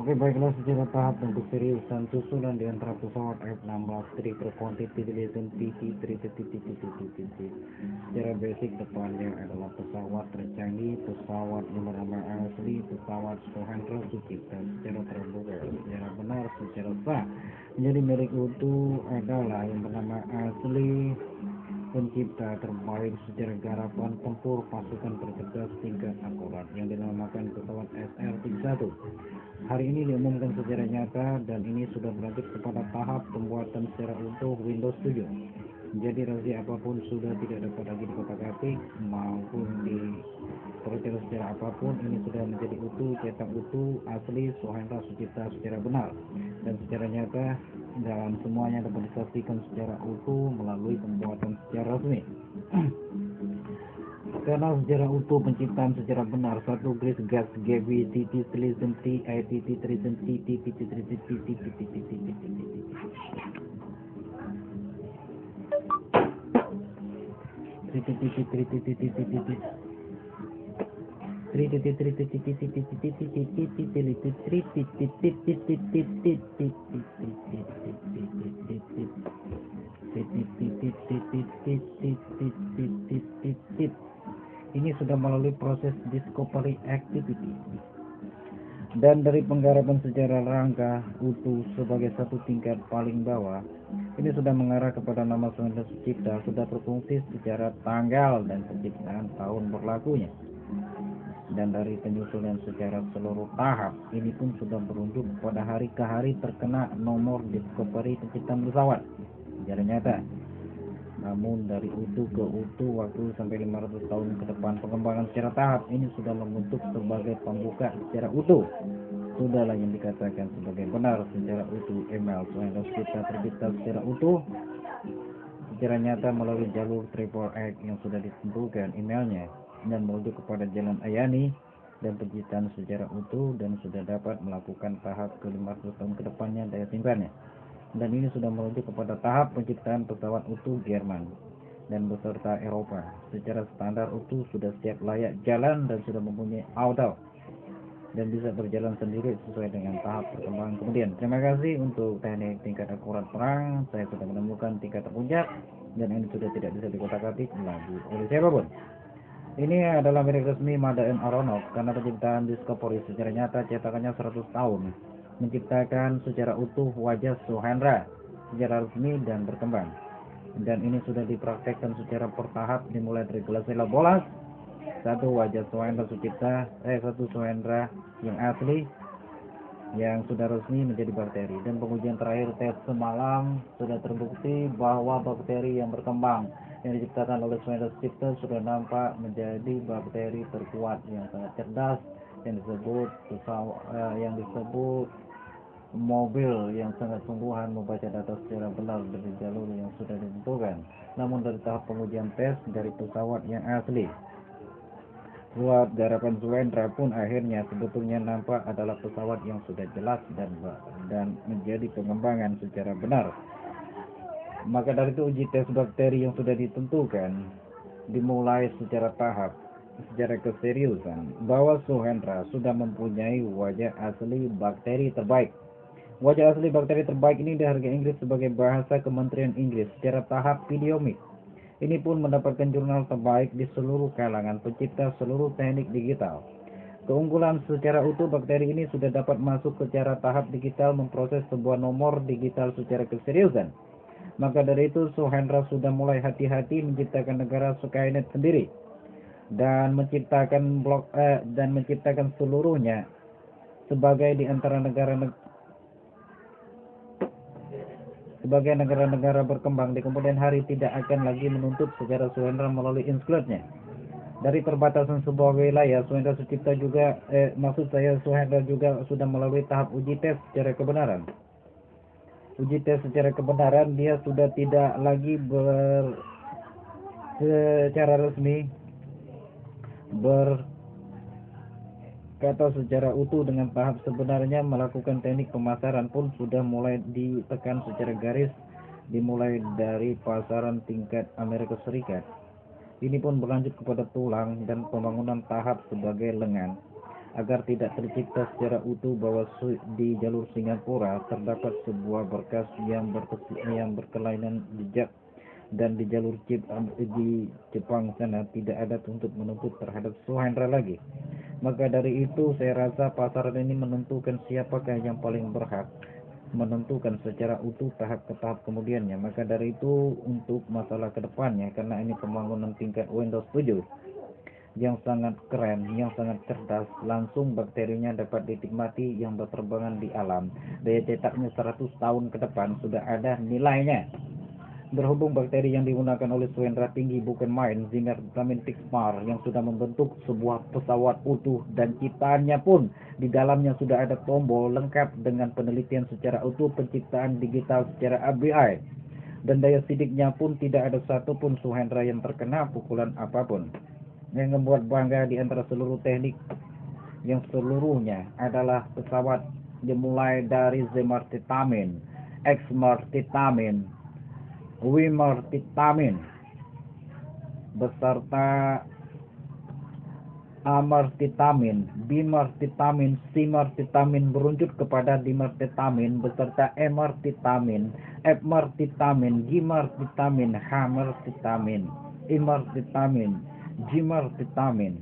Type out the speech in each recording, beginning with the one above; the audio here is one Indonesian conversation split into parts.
Oke, baiklah, secara tahap dan keseriusan susunan di antara pesawat F-16 Triple Competition PT-3. Secara basic depannya adalah pesawat tercanggih, pesawat yang bernama asli, pesawat Soeharto Sucipta. Secara terbuka, secara benar, secara sah menjadi milik utuh adalah yang bernama asli, pencipta terbaik sejarah garapan tempur pasukan tercerdas tingkat akurat yang dinamakan pesawat SR-31. Hari ini diumumkan secara nyata dan ini sudah berlanjut kepada tahap pembuatan secara utuh Windows 7. Jadi rahasia apapun sudah tidak dapat lagi dikotak-atik maupun dipercaya secara apapun. Ini sudah menjadi utuh, cetak utuh, asli, Soeharto Sucipta secara benar dan secara nyata dalam semuanya dapat disaksikan secara utuh melalui pembuatan secara resmi. Karena secara utuh penciptaan secara benar satu garis gas GV TT Selection T ITT Treason TT ini sudah melalui proses discovery activity dan dari penggarapan secara rangka utuh sebagai satu tingkat paling bawah ini sudah mengarah kepada nama Soeharto Sucipta, sudah berfungsi secara tanggal dan penciptaan tahun berlakunya, dan dari penyusunan secara seluruh tahap ini pun sudah berunjuk pada hari ke hari terkena nomor discovery penciptaan pesawat secara nyata. Namun dari utuh ke utuh waktu sampai 500 tahun ke depan pengembangan secara tahap ini sudah membentuk sebagai pembuka secara utuh. Sudahlah yang dikatakan sebagai benar secara utuh email Soeharto Sucipta tercipta secara utuh secara nyata melalui jalur Triple X yang sudah ditentukan emailnya dan menuju kepada jalan Ayani dan penciptaan secara utuh dan sudah dapat melakukan tahap ke 500 tahun ke depannya daya simpannya. Dan ini sudah menuju kepada tahap penciptaan pesawat utuh Jerman dan beserta Eropa secara standar utuh sudah siap layak jalan dan sudah mempunyai auto dan bisa berjalan sendiri sesuai dengan tahap perkembangan kemudian. Terima kasih untuk teknik tingkat akurat perang. Saya sudah menemukan tingkat terpuncak dan ini sudah tidak bisa dikotak-atik lagi oleh siapapun. Ini adalah milik resmi Mada M. Aronov karena penciptaan Discovery secara nyata cetakannya 100 tahun menciptakan secara utuh wajah Soeharto secara resmi dan berkembang, dan ini sudah dipraktekkan secara bertahap dimulai dari kelas 11 satu wajah Soeharto Sucipta satu Soeharto yang asli yang sudah resmi menjadi bakteri, dan pengujian terakhir tes semalam sudah terbukti bahwa bakteri yang berkembang yang diciptakan oleh Soeharto Sucipta sudah nampak menjadi bakteri terkuat yang sangat cerdas yang disebut mobil yang sangat sungguhan membaca data secara benar dari jalur yang sudah ditentukan. Namun dari tahap pengujian tes dari pesawat yang asli, buat garapan Soeharto pun akhirnya sebetulnya nampak adalah pesawat yang sudah jelas dan menjadi pengembangan secara benar. Maka dari itu uji tes bakteri yang sudah ditentukan dimulai secara tahap secara keseriusan bahwa Soeharto sudah mempunyai wajah asli bakteri terbaik. Wajah asli bakteri terbaik ini dihargai Inggris sebagai bahasa Kementerian Inggris secara tahap videomik. Ini pun mendapatkan jurnal terbaik di seluruh kalangan pencipta seluruh teknik digital. Keunggulan secara utuh bakteri ini sudah dapat masuk secara tahap digital memproses sebuah nomor digital secara keseriusan. Maka dari itu Soeharto sudah mulai hati-hati menciptakan negara Skynet sendiri dan menciptakan seluruhnya sebagai di antara negara-negara berkembang di kemudian hari tidak akan lagi menuntut sejarah Soeharto melalui include-nya. Dari perbatasan sebuah wilayah, Soeharto Sucipta juga Soeharto juga sudah melalui tahap uji tes secara kebenaran. Uji tes secara kebenaran dia sudah tidak lagi secara resmi kata secara utuh dengan tahap sebenarnya melakukan teknik pemasaran pun sudah mulai ditekan secara garis dimulai dari pasaran tingkat Amerika Serikat. Ini pun berlanjut kepada tulang dan pembangunan tahap sebagai lengan. agar tidak tercipta secara utuh bahwa di jalur Singapura terdapat sebuah berkas yang berkelainan jejak, dan di jalur di Jepang sana tidak ada untuk menuntut terhadap Suhendra lagi. Maka dari itu saya rasa pasaran ini menentukan siapakah yang paling berhak menentukan secara utuh tahap ke tahap kemudiannya. Maka dari itu untuk masalah kedepannya, karena ini pembangunan tingkat Windows 7 yang sangat keren, yang sangat cerdas, langsung bakterinya dapat dinikmati yang berterbangan di alam. Daya cetaknya 100 tahun ke depan sudah ada nilainya. Berhubung bakteri yang digunakan oleh Suhendra tinggi bukan main, Zimmermann Tixmar yang sudah membentuk sebuah pesawat utuh, dan ciptaannya pun di dalamnya sudah ada tombol lengkap dengan penelitian secara utuh, penciptaan digital secara ABI, dan daya sidiknya pun tidak ada satupun Suhendra yang terkena pukulan apapun. Yang membuat bangga di antara seluruh teknik yang seluruhnya adalah pesawat dimulai dari Zimmermann, X-Martitamin, Wimartitamin beserta Amartitamin, Bimartitamin, Simartitamin berujuk kepada Dimartitamin beserta Emartitamin, Epmartitamin, Gimartitamin, Hamartitamin, Imartitamin, Gimartitamin,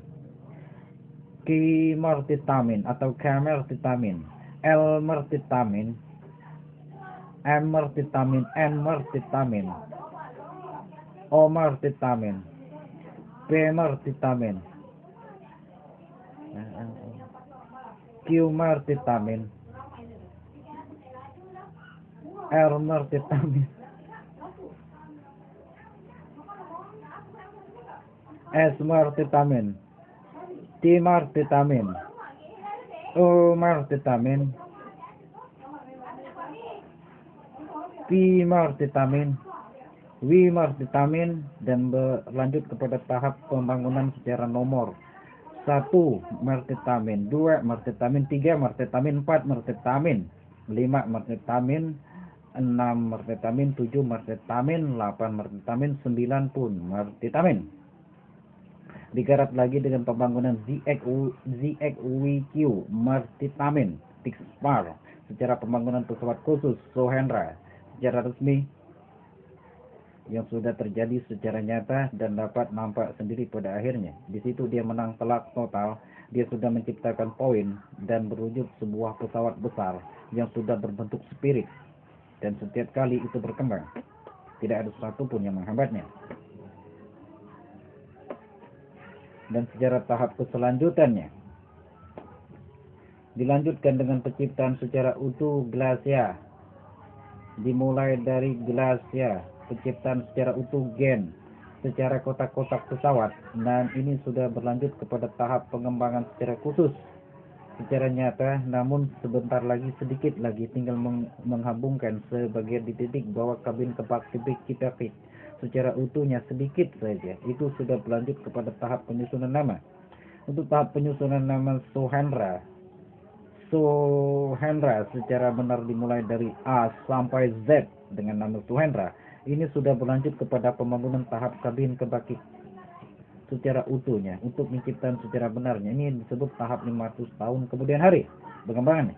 Kimartitamin atau Kamartitamin, Elmartitamin, M-martitamin, N-martitamin, O-martitamin, P-martitamin, Q-martitamin, R-martitamin, S-martitamin, T-martitamin, O-martitamin, P-martitamin, W-martitamin, dan berlanjut kepada tahap pembangunan secara nomor 1 martitamin, 2 martitamin, 3 martitamin, 4 martitamin, 5 martitamin, 6 martitamin, 7 martitamin, 8 martitamin, 9 pun martitamin. Digarap lagi dengan pembangunan ZXWQ martitamin Tixmar secara pembangunan pesawat khusus Suhendra secara resmi yang sudah terjadi secara nyata dan dapat nampak sendiri pada akhirnya. Di situ dia menang telak total. Dia sudah menciptakan poin dan berwujud sebuah pesawat besar yang sudah berbentuk spirit, dan setiap kali itu berkembang tidak ada sesuatu pun yang menghambatnya. Dan secara tahap keselanjutannya dilanjutkan dengan penciptaan secara utuh Glacia. Dimulai dari Glacia, penciptaan secara utuh gen secara kotak-kotak pesawat, dan ini sudah berlanjut kepada tahap pengembangan secara khusus secara nyata. Namun sebentar lagi, sedikit lagi, tinggal menghambungkan sebagian di titik bawah kabin kebak kita secara utuhnya sedikit saja. Itu sudah berlanjut kepada tahap penyusunan nama. Untuk tahap penyusunan nama Suhendra secara benar dimulai dari A sampai Z dengan nama Suhendra. Ini sudah berlanjut kepada pembangunan tahap kabin kebakit secara utuhnya untuk menciptakan secara benarnya. Ini disebut tahap 500 tahun kemudian hari pengembangannya.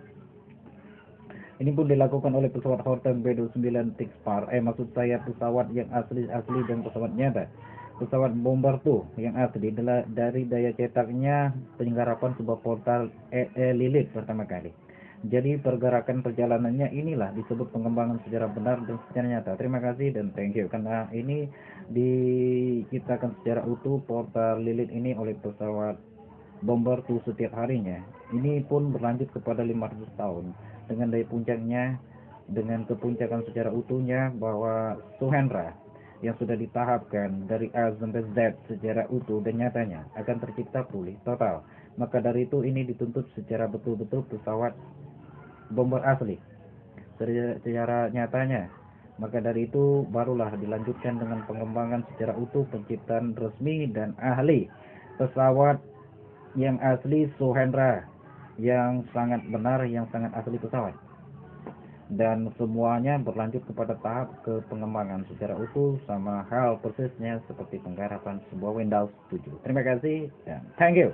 Ini pun dilakukan oleh pesawat Horten B-29 Tixmar. Maksud saya pesawat yang asli dan pesawat nyata. Pesawat bomber tuh yang asli dari daya cetaknya penggarapan sebuah portal Lilith pertama kali. Jadi pergerakan perjalanannya inilah disebut pengembangan secara benar dan secara nyata. Terima kasih dan thank you, karena ini diciptakan secara utuh portal Lilith ini oleh pesawat bomber tuh setiap harinya. Ini pun berlanjut kepada 500 tahun dengan daya puncaknya, dengan kepuncakan secara utuhnya bahwa Suhendra yang sudah ditahapkan dari A sampai Z secara utuh dan nyatanya akan tercipta pulih total. Maka dari itu ini dituntut secara betul-betul pesawat bomber asli secara nyatanya. Maka dari itu barulah dilanjutkan dengan pengembangan secara utuh penciptaan resmi dan ahli pesawat yang asli Suhendra, yang sangat benar, yang sangat asli pesawat. Dan semuanya berlanjut kepada tahap ke pengembangan secara utuh, sama hal persisnya seperti penggarapan sebuah Windows 7. Terima kasih dan thank you.